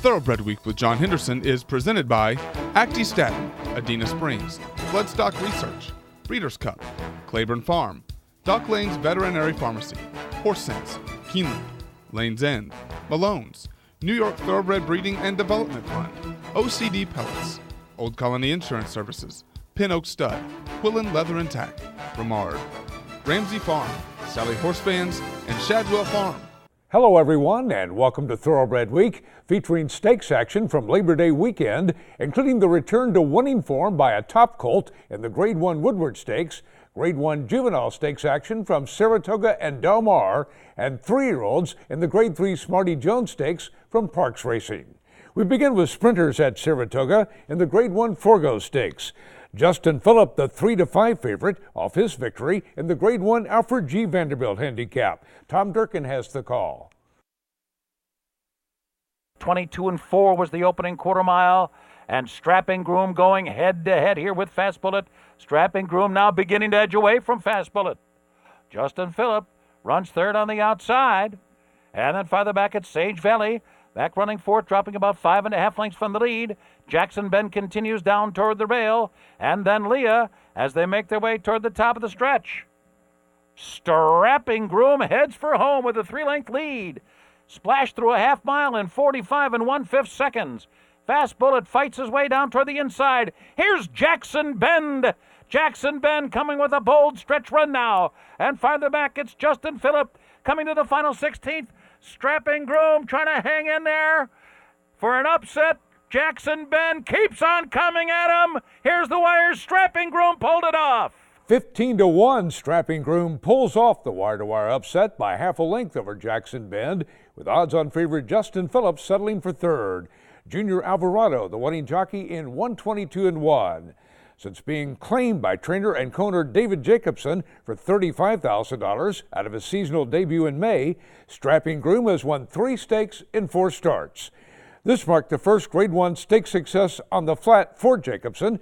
Thoroughbred Week with John Henderson is presented by Actistatin, Adena Springs, Bloodstock Research, Breeders' Cup, Claiborne Farm, Dock Lane's Veterinary Pharmacy, Horse Sense, Keeneland, Lane's End, Malone's, New York Thoroughbred Breeding and Development Fund, OCD Pellets, Old Colony Insurance Services, Pin Oak Stud, Quillen Leather and Tack, Ramard, Ramsey Farm, Sally Horse Bands, and Shadwell Farm. Hello everyone, and welcome to Thoroughbred Week, featuring stakes action from Labor Day weekend, including the return to winning form by a top colt in the Grade 1 Woodward Stakes, Grade 1 Juvenile Stakes action from Saratoga and Del Mar, and 3-year-olds in the Grade 3 Smarty Jones Stakes from Parks Racing. We begin with sprinters at Saratoga in the Grade 1 Forgo Stakes. Justin Phillip, the 3-5 favorite, off his victory in the Grade 1 Alfred G. Vanderbilt Handicap. Tom Durkin has the call. 22-4 was the opening quarter mile, and Strapping Groom going head-to-head here with Fast Bullet. Strapping Groom now beginning to edge away from Fast Bullet. Justin Phillip runs third on the outside, and then farther back at Sage Valley. Back running fourth, dropping about 5.5 lengths from the lead. Jackson Bend continues down toward the rail, and then Leah as they make their way toward the top of the stretch. Strapping Groom heads for home with a 3-length lead. Splashed through a half mile in 45 1/5 seconds. Fast Bullet fights his way down toward the inside. Here's Jackson Bend. Jackson Bend coming with a bold stretch run now. And farther back, it's Justin Phillip coming to the final 16th. Strapping Groom trying to hang in there for an upset. Jackson Bend keeps on coming at him. Here's the wire. Strapping Groom pulled it off. 15-1, Strapping Groom pulls off the wire-to-wire upset by half a length over Jackson Bend, with odds-on favorite Justin Phillip settling for third. Junior Alvarado, the winning jockey, in 122-1. Since being claimed by trainer and co-owner David Jacobson for $35,000 out of his seasonal debut in May, Strapping Groom has won 3 stakes in 4 starts. This marked the first Grade 1 stake success on the flat for Jacobson,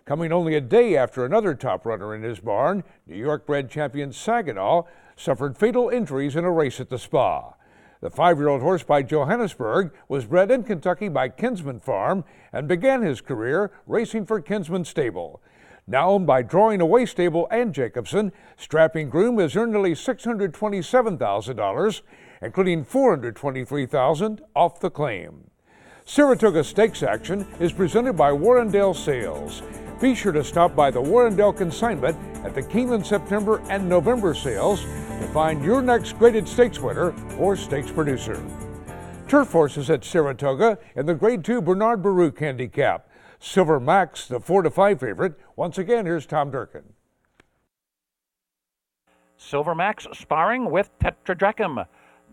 coming only a day after another top runner in his barn, New York-bred champion Saginaw, suffered fatal injuries in a race at the Spa. The 5-year-old horse by Johannesburg was bred in Kentucky by Kinsman Farm and began his career racing for Kinsman Stable. Now owned by Drawing Away Stable and Jacobson, Strapping Groom has earned nearly $627,000, including $423,000 off the claim. Saratoga Stakes action is presented by Warrendale Sales. Be sure to stop by the Warrendale consignment at the Keeneland September and November sales to find your next graded stakes winner or stakes producer. Turf horses at Saratoga in the Grade 2 Bernard Baruch Handicap. Silver Max, the 4-5 favorite. Once again, here's Tom Durkin. Silver Max sparring with Tetradrachm.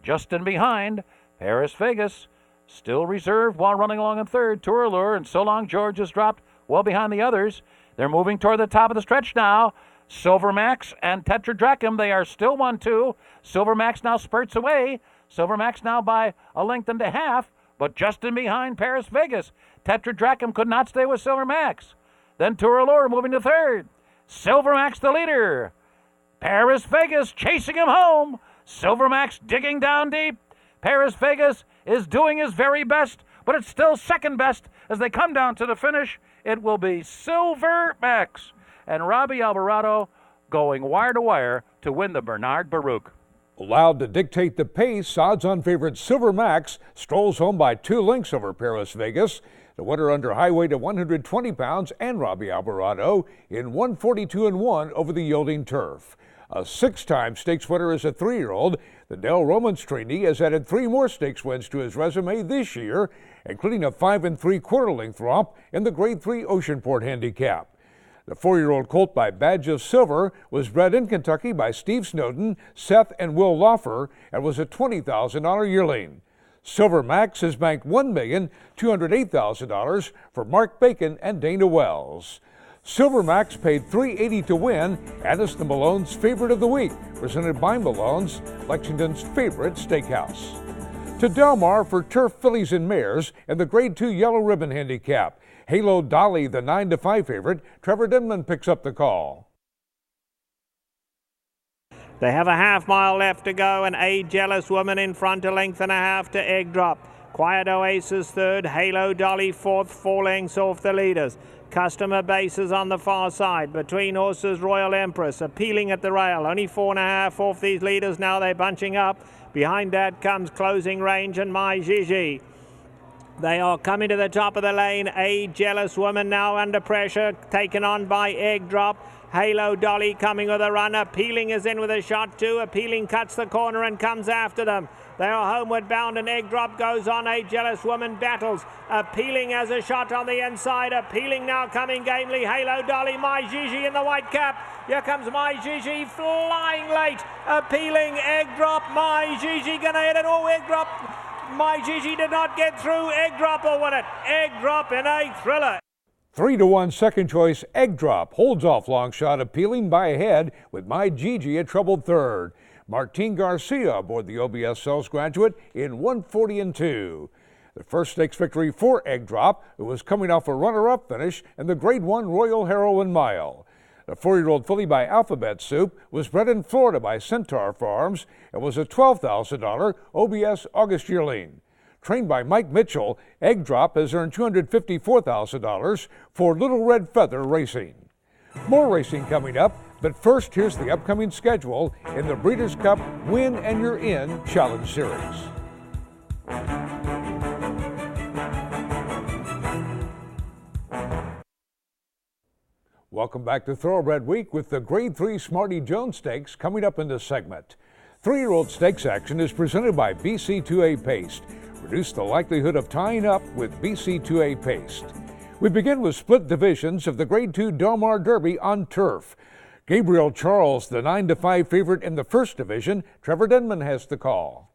Just in behind, Paris Vegas. Still reserved while running along in third. Tour Allure and So Long George has dropped well behind the others. They're moving toward the top of the stretch now. Silver Max and Tetradrachm, they are still 1-2. Silver Max now spurts away. Silver Max now by a length and a half, but just in behind Paris Vegas. Tetradrachm could not stay with Silver Max. Then Tour Allure moving to third. Silver Max the leader. Paris Vegas chasing him home. Silver Max digging down deep. Paris Vegas is doing his very best, but it's still second best as they come down to the finish. It will be Silver Max and Robbie Alvarado going wire to wire to win the Bernard Baruch. Allowed to dictate the pace, odds-on favorite Silver Max strolls home by 2 lengths over Paris Vegas. The winner under high weight of 120 pounds and Robbie Alvarado in 142-1 over the yielding turf. A 6-time stakes winner as a 3-year-old, the Dale Romans trainee has added 3 more stakes wins to his resume this year, including a 5 3/4 length romp in the Grade 3 Oceanport Handicap. The 4-year-old colt by Badge of Silver was bred in Kentucky by Steve Snowden, Seth and Will Laufer, and was a $20,000 yearling. Silver Max has banked $1,208,000 for Mark Bacon and Dana Wells. Silver Max paid $380 to win and is the Malone's favorite of the week, presented by Malone's, Lexington's favorite steakhouse. To Del Mar for turf fillies and mares in the Grade 2 Yellow Ribbon Handicap. Halo Dolly, the 9-5 favorite. Trevor Denman picks up the call. They have a half mile left to go, and A Jealous Woman in front, a length and a half to Egg Drop. Quiet Oasis third, Halo Dolly fourth, 4 lengths off the leaders. Customer Bases on the far side. Between horses, Royal Empress appealing at the rail. Only 4.5 off these leaders now. They're bunching up. Behind that comes Closing Range and My Gigi. They are coming to the top of the lane. A Jealous Woman now under pressure, taken on by Egg Drop. Halo Dolly coming with a run. Appealing is in with a shot too. Appealing cuts the corner and comes after them. They are homeward bound and Egg Drop goes on. A Jealous Woman battles. Appealing has a shot on the inside. Appealing now coming gamely. Halo Dolly, My Gigi in the white cap. Here comes My Gigi flying late. Appealing, Egg Drop, My Gigi gonna hit it. Oh, Egg Drop. My Gigi did not get through. Egg Drop will win it. Egg Drop in a thriller. 3-1 second choice Egg Drop holds off Long Shot Appealing by a head with My Gigi a troubled third. Martin Garcia aboard the OBS Cells Graduate in 1:40-2. The first stakes victory for Egg Drop, who was coming off a runner-up finish in the Grade 1 Royal Heroine Mile. The 4-year-old filly by Alphabet Soup was bred in Florida by Centaur Farms and was a $12,000 OBS August yearling. Trained by Mike Mitchell, Egg Drop has earned $254,000 for Little Red Feather Racing. More racing coming up, but first here's the upcoming schedule in the Breeders' Cup Win and You're In Challenge Series. Welcome back to Thoroughbred Week with the Grade 3 Smarty Jones Stakes coming up in this segment. 3-year-old stakes action is presented by BC2A Paste. Reduce the likelihood of tying up with BC2A Paste. We begin with split divisions of the Grade 2 Del Mar Derby on turf. Gabriel Charles, the 9-5 favorite in the first division. Trevor Denman has the call.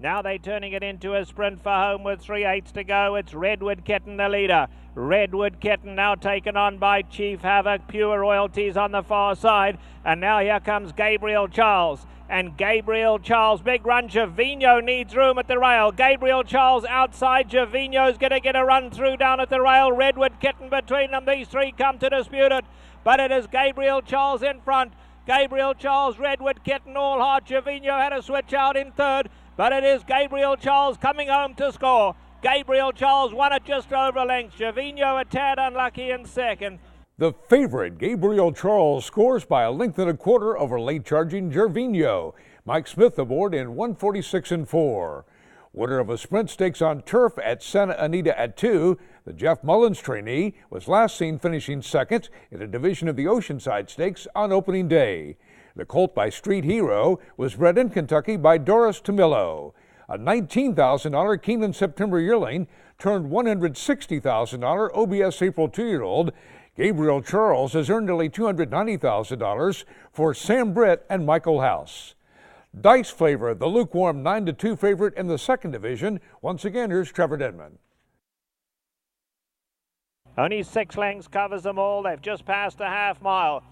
Now they're turning it into a sprint for home with 3/8 to go. It's Redwood Kitten the leader. Redwood Kitten now taken on by Chief Havoc. Pure Royalties on the far side. And now here comes Gabriel Charles. And Gabriel Charles, big run. Gervinho needs room at the rail. Gabriel Charles outside. Gervinho's going to get a run through down at the rail. Redwood Kitten between them. These three come to dispute it. But it is Gabriel Charles in front. Gabriel Charles, Redwood Kitten, all hard. Gervinho had a switch out in third. But it is Gabriel Charles coming home to score. Gabriel Charles won it just over a length. Gervinho a tad unlucky in second. The favorite, Gabriel Charles, scores by a length and a quarter over late charging Gervinho. Mike Smith aboard in 1:46-4. Winner of a sprint stakes on turf at Santa Anita at 2, the Jeff Mullins trainee was last seen finishing second in a division of the Oceanside Stakes on opening day. The colt by Street Hero was bred in Kentucky by Doris Tomillo. A $19,000 Keeneland September yearling turned $160,000 OBS April 2-year-old. Gabriel Charles has earned nearly $290,000 for Sam Britt and Michael House. Dice Flavor, the lukewarm 9-2 favorite in the second division. Once again, here's Trevor Denman. Only 6 lengths covers them all. They've just passed a half mile.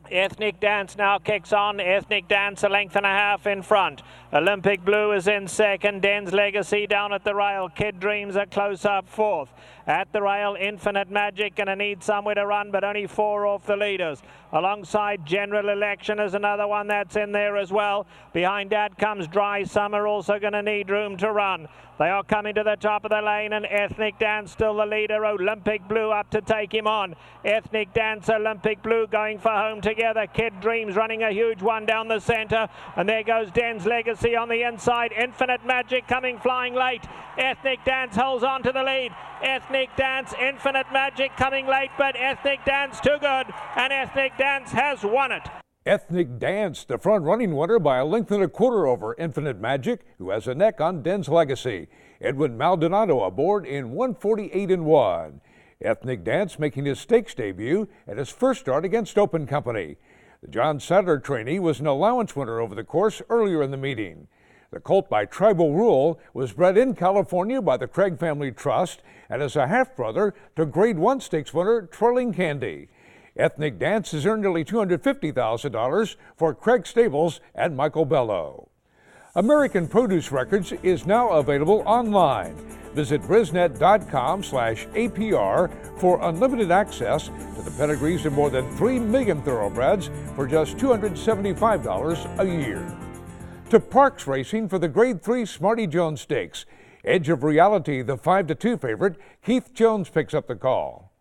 Ethnic Dance now kicks on. Ethnic Dance a length and a half in front. Olympic Blue is in second. Den's Legacy down at the rail. Kid Dreams are close up fourth. At the rail, Infinite Magic gonna need somewhere to run, but only 4 off the leaders. Alongside General Election is another one that's in there as well. Behind that comes Dry Summer, also gonna need room to run. They are coming to the top of the lane, and Ethnic Dance still the leader. Olympic Blue up to take him on. Ethnic Dance, Olympic Blue going for home together. Kid Dreams running a huge one down the center. And there goes Den's Legacy on the inside. Infinite Magic coming flying late. Ethnic Dance holds on to the lead. Ethnic Dance, Infinite Magic coming late, but Ethnic Dance too good. And Ethnic Dance has won it. Ethnic Dance, the front-running winner by a length and a quarter over Infinite Magic, who has a neck on Den's Legacy. Edwin Maldonado aboard in 1:48-1. Ethnic Dance making his stakes debut at his first start against Open Company. The John Sadler trainee was an allowance winner over the course earlier in the meeting. The colt by Tribal Rule was bred in California by the Craig Family Trust and is a half-brother to Grade 1 stakes winner Twirling Candy. Ethnic Dance has earned nearly $250,000 for Craig Stables and Michael Bello. American Produce Records is now available online. Visit brisnet.com/APR for unlimited access to the pedigrees of more than 3 million thoroughbreds for just $275 a year. To Parks Racing for the Grade 3 Smarty Jones Stakes. Edge of Reality, the 5-2 favorite. Keith Jones picks up the call.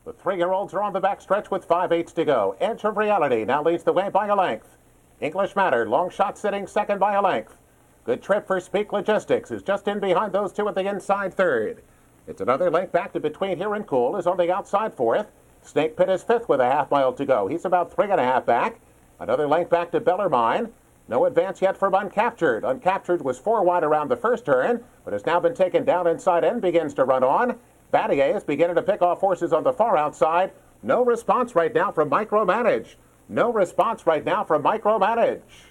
The 3-year-olds are on the backstretch with 5/8 to go. Edge of Reality now leads the way by a length. English Matter, long shot sitting second by a length. Good trip for Speak Logistics, who's just in behind those two at the inside third. It's another length back to Between Here and Cool is on the outside fourth. Snake Pit is fifth with a half-mile to go. He's about 3.5 back. Another length back to Bellarmine. No advance yet from Uncaptured. Uncaptured was 4 wide around the first turn, but has now been taken down inside and begins to run on. Battier is beginning to pick off horses on the far outside. No response right now from Micromanage. No response right now from Micromanage.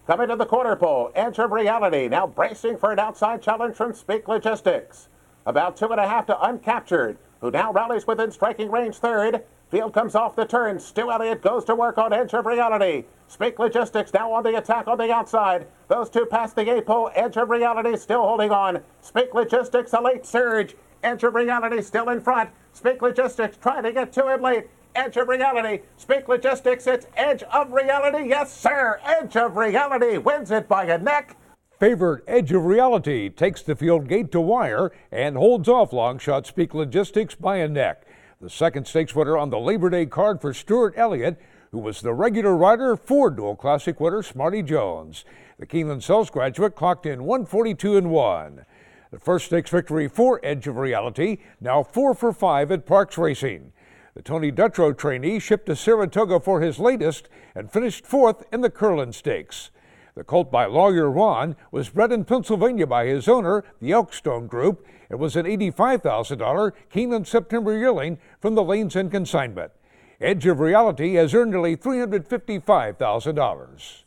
Coming to the quarter pole, Edge of Reality now bracing for an outside challenge from Speak Logistics. About 2.5 to Uncaptured, who now rallies within striking range third. Field comes off the turn. Stu Elliott goes to work on Edge of Reality. Speak Logistics now on the attack on the outside. Those two past the A-pole. Edge of Reality still holding on. Speak Logistics, a late surge. Edge of Reality still in front. Speak Logistics trying to get to him late. Edge of Reality. Speak Logistics, it's Edge of Reality. Yes, sir. Edge of Reality wins it by a neck. Favorite Edge of Reality takes the field gate to wire and holds off long shot Speak Logistics by a neck. The second stakes winner on the Labor Day card for Stuart Elliott, who was the regular rider for Dual Classic winner Smarty Jones. The Keeneland Sells graduate clocked in 142-1. The first stakes victory for Edge of Reality, now 4 for 5 at Parks Racing. The Tony Dutrow trainee shipped to Saratoga for his latest and finished 4th in the Curlin Stakes. The colt by Lawyer Ron was bred in Pennsylvania by his owner, the Elkstone Group. It was an $85,000 Keeneland September yearling from the Lanes and Consignment. Edge of Reality has earned nearly $355,000.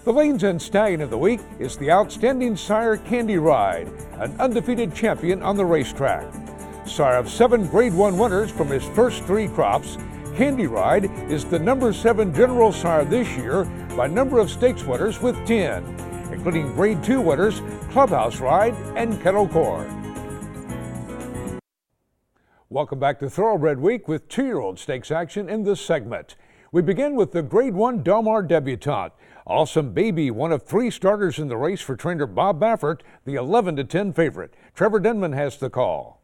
The Lanes and Stallion of the Week is the Outstanding Sire Candy Ride, an undefeated champion on the racetrack. Sire of 7 Grade 1 winners from his first 3 crops, Candy Ride is the number 7 general sire this year by number of stakes winners with 10, including Grade 2 winners Clubhouse Ride and Kettle Corn. Welcome back to Thoroughbred Week with 2-year-old stakes action in this segment. We begin with the Grade 1 Del Mar debutante. Awesome Baby, one of 3 starters in the race for trainer Bob Baffert, the 11-10 favorite. Trevor Denman has the call.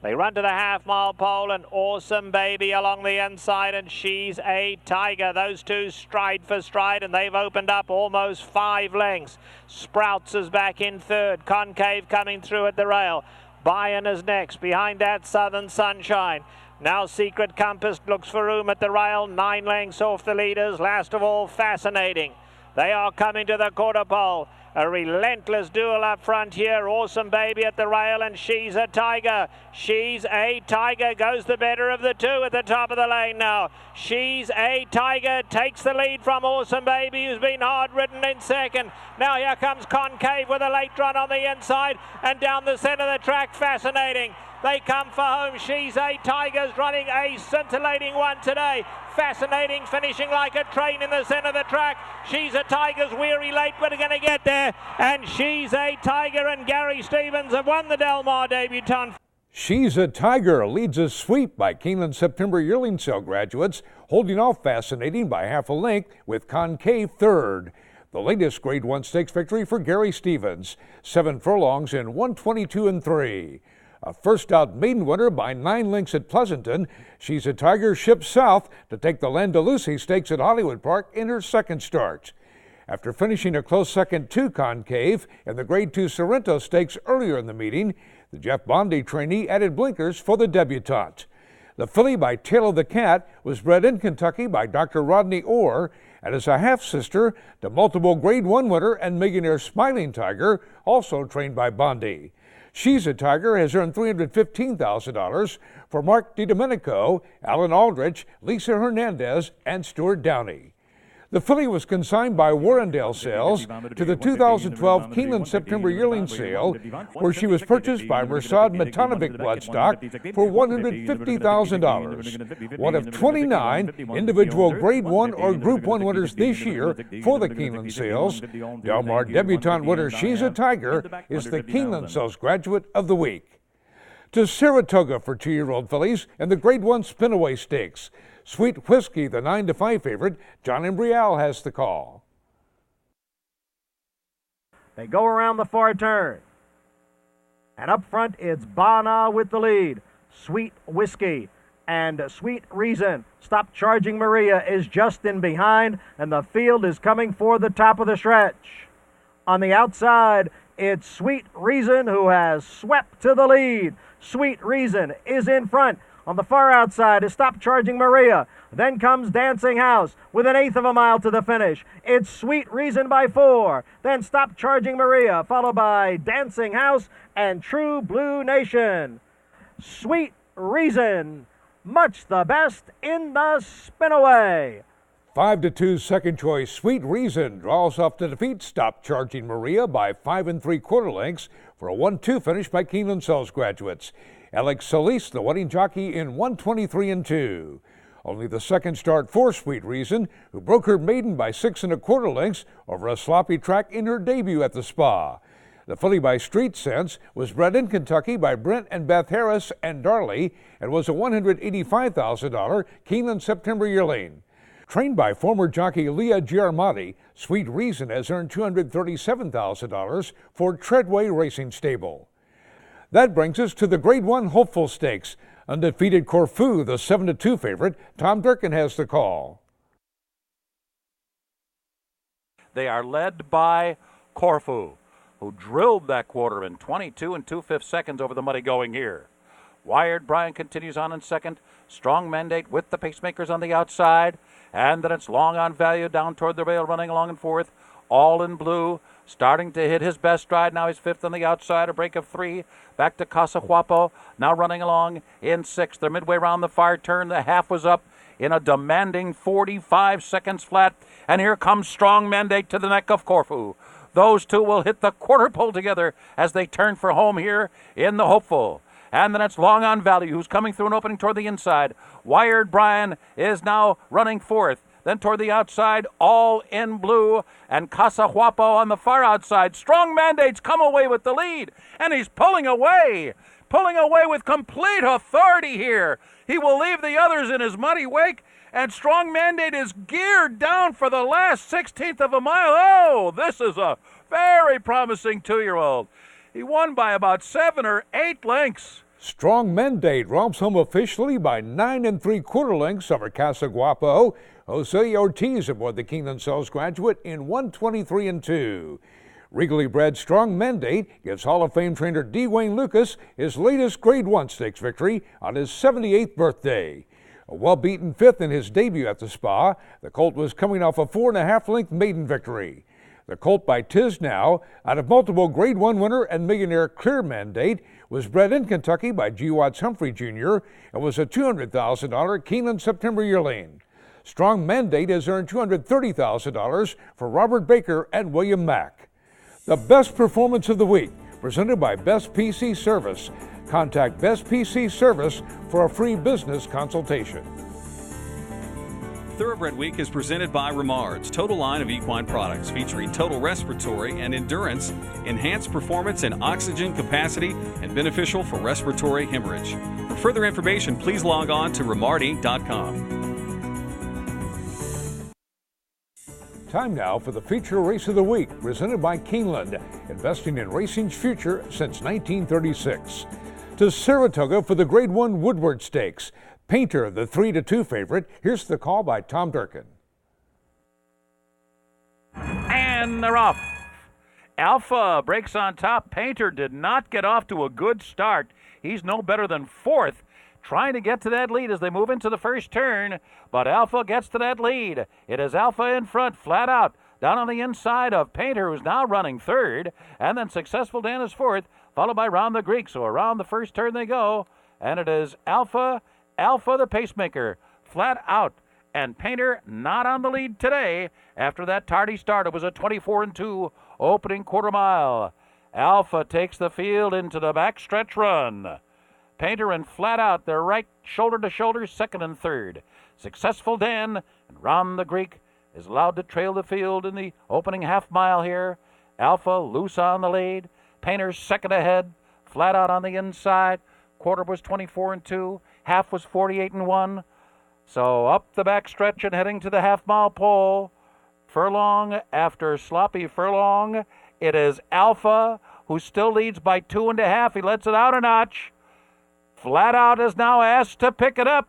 They run to the half-mile pole, and Awesome Baby along the inside, and She's a Tiger. Those two stride for stride, and they've opened up almost 5 lengths. Sprouts is back in third. Concave coming through at the rail. Bayern is next. Behind that, Southern Sunshine. Now Secret Compass looks for room at the rail. 9 lengths off the leaders. Last of all, Fascinating. They are coming to the quarter pole. A relentless duel up front here. Awesome Baby at the rail, and She's a Tiger. She's a Tiger goes the better of the two at the top of the lane now. She's a Tiger takes the lead from Awesome Baby, who's been hard ridden in second. Now here comes Concave with a late run on the inside, and down the centre of the track, Fascinating. They come for home. She's a Tiger's running a scintillating one today. Fascinating, finishing like a train in the centre of the track. She's a Tiger's weary late, but are going to get there. And She's a Tiger and Gary Stevens have won the Del Mar debutante. She's a Tiger leads a sweep by Keeneland September yearling sale graduates, holding off Fascinating by half a length with Concave third. The latest Grade 1 stakes victory for Gary Stevens, 7 furlongs in 122-3. A first out maiden winner by 9 lengths at Pleasanton. She's a Tiger shipped south to take the Landaluce Stakes at Hollywood Park in her second start. After finishing a close second to Concave in the Grade 2 Sorrento Stakes earlier in the meeting, the Jeff Bondi trainee added blinkers for the debutante. The filly by Tail of the Cat was bred in Kentucky by Dr. Rodney Orr and is a half-sister to multiple Grade 1 winner and millionaire Smiling Tiger, also trained by Bondi. She's a Tiger has earned $315,000 for Mark DiDomenico, Alan Aldrich, Lisa Hernandez, and Stuart Downey. The filly was consigned by Warrendale Sales to the 2012 Keeneland September yearling sale, where she was purchased by Mersad Metanovic Bloodstock for $150,000. One of 29 individual Grade 1 or Group 1 winners this year for the Keeneland Sales. Del Mar debutante winner She's a Tiger is the Keeneland Sales Graduate of the Week. To Saratoga for 2-year-old fillies and the Grade 1 Spinaway Stakes. Sweet Whiskey, the 9-5 favorite. John Embrial has the call. They go around the far turn. And up front, it's Bana with the lead. Sweet Whiskey and Sweet Reason. Stop Charging Maria is just in behind, and the field is coming for the top of the stretch. On the outside, it's Sweet Reason who has swept to the lead. Sweet Reason is in front. On the far outside is Stop Charging Maria. Then comes Dancing House with 1/8 of a mile to the finish. It's Sweet Reason by 4. Then Stop Charging Maria, followed by Dancing House and True Blue Nation. Sweet Reason, much the best in the spinaway. 5-2 second choice. Sweet Reason draws off to defeat Stop Charging Maria by 5 3/4 lengths for a 1-2 finish by Keeneland Sells graduates. Alex Solis, the winning jockey, in 1:23 2. Only the second start for Sweet Reason, who broke her maiden by 6 1/4 lengths over a sloppy track in her debut at the Spa. The filly by Street Sense was bred in Kentucky by Brent and Beth Harris and Darley and was a $185,000 Keeneland September yearling. Trained by former jockey Leah Giarmati, Sweet Reason has earned $237,000 for Treadway Racing Stable. That brings us to the Grade 1 Hopeful Stakes. Undefeated Corfu, the 7-2 favorite. Tom Durkin has the call. They are led by Corfu, who drilled that quarter in 22 2/5 seconds over the muddy going here. Wired Bryan continues on in second. Strong Mandate with the pacemakers on the outside. And then it's Long on Value down toward the rail, running along in fourth. All in Blue, starting to hit his best stride. Now he's fifth on the outside, a break of 3. Back to Casa Huapo, now running along in sixth. They're midway around the far turn. The half was up in a demanding 45 seconds flat. And here comes Strong Mandate to the neck of Corfu. Those two will hit the quarter pole together as they turn for home here in the Hopeful. And then it's Long on Value, who's coming through an opening toward the inside. Wired Bryan is now running fourth. Then toward the outside, All in Blue and Casa Huapo on the far outside. Strong Mandate's come away with the lead, and he's pulling away with complete authority here. He will leave the others in his muddy wake, and Strong Mandate is geared down for the last 16th of a mile. Oh, this is a very promising 2-year-old. He won by about 7 or 8 lengths. Strong Mandate romps home officially by 9 3/4 lengths over Casa Guapo. Jose Ortiz aboard the Keeneland Sells graduate in 1:23 2. Regally bred Strong Mandate gives Hall of Fame trainer D. Wayne Lucas his latest Grade 1 Stakes victory on his 78th birthday. A well-beaten fifth in his debut at the Spa, the colt was coming off a 4.5 length maiden victory. The colt by Tiz Now, out of multiple Grade 1 winner and millionaire Clear Mandate, was bred in Kentucky by G. Watts Humphrey Jr. and was a $200,000 Keeneland September yearling. Strong Mandate has earned $230,000 for Robert Baker and William Mack. The best performance of the week, presented by Best PC Service. Contact Best PC Service for a free business consultation. Thoroughbred Week is presented by Remards, total line of equine products featuring total respiratory and endurance, enhanced performance and oxygen capacity, and beneficial for respiratory hemorrhage. For further information, please log on to remardi.com. Time now for the feature race of the week, presented by Keeneland, investing in racing's future since 1936. To Saratoga for the Grade 1 Woodward Stakes. Painter, the 3-2 favorite. Here's the call by Tom Durkin. And they're off. Alpha breaks on top. Painter did not get off to a good start. He's no better than fourth, trying to get to that lead as they move into the first turn. But Alpha gets to that lead. It is Alpha in front, flat out, down on the inside of Painter, who's now running third. And then Successful Dan is fourth, followed by Round the Greek. So around the first turn they go. And it is Alpha the pacemaker, flat out. And Painter not on the lead today after that tardy start. It was a 24-2 opening quarter mile. Alpha takes the field into the backstretch run. Painter and flat out, they're right shoulder to shoulder, second and third. Successful Dan and Round the Greek is allowed to trail the field in the opening half mile here. Alpha loose on the lead. Painter second ahead, flat out on the inside. Quarter was 24-2. Half was 48-1. So up the back stretch and heading to the half-mile pole. Furlong after sloppy furlong. It is Alpha, who still leads by 2.5. He lets it out a notch. Flat Out is now asked to pick it up,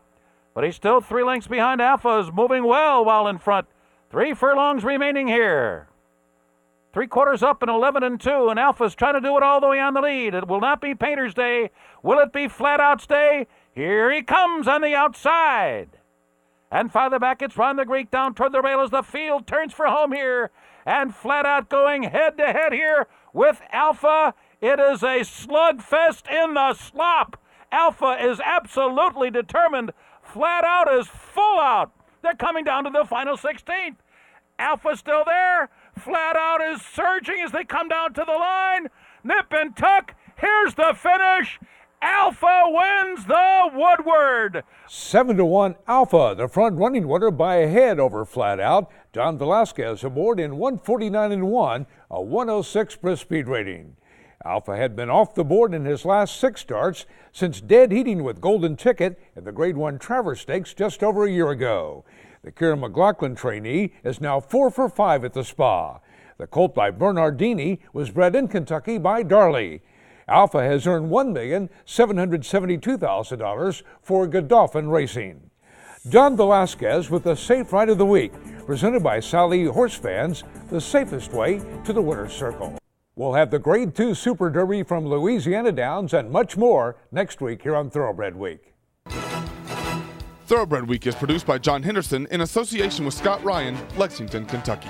but he's still 3 lengths behind. Alpha is moving well while in front. 3 furlongs remaining here. 3/4 up and 11-2, and Alpha's trying to do it all the way on the lead. It will not be Painter's Day. Will it be Flat Out's day? Here he comes on the outside. And farther back, it's Ron the Greek down toward the rail as the field turns for home here. And Flat Out going head-to-head here with Alpha. It is a slugfest in the slop. Alpha is absolutely determined. Flat Out is full out. They're coming down to the final 16th. Alpha's still there. Flat Out is surging as they come down to the line. Nip and tuck. Here's the finish. Alpha wins the Woodward. 7-1 Alpha, the front running winner by a head over Flat Out. Don Velasquez aboard in 149-1, a 106 per speed rating. Alpha had been off the board in his last 6 starts since dead heating with Golden Ticket in the Grade 1 Travers Stakes just over a year ago. The Kieran McLaughlin trainee is now 4 for 5 at the Spa. The colt by Bernardini was bred in Kentucky by Darley. Alpha has earned $1,772,000 for Godolphin Racing. Don Velasquez with the Safe Ride of the Week, presented by Sally Horse Fans, the safest way to the winner's circle. We'll have the Grade 2 Super Derby from Louisiana Downs and much more next week here on Thoroughbred Week. Thoroughbred Week is produced by John Henderson in association with Scott Ryan, Lexington, Kentucky.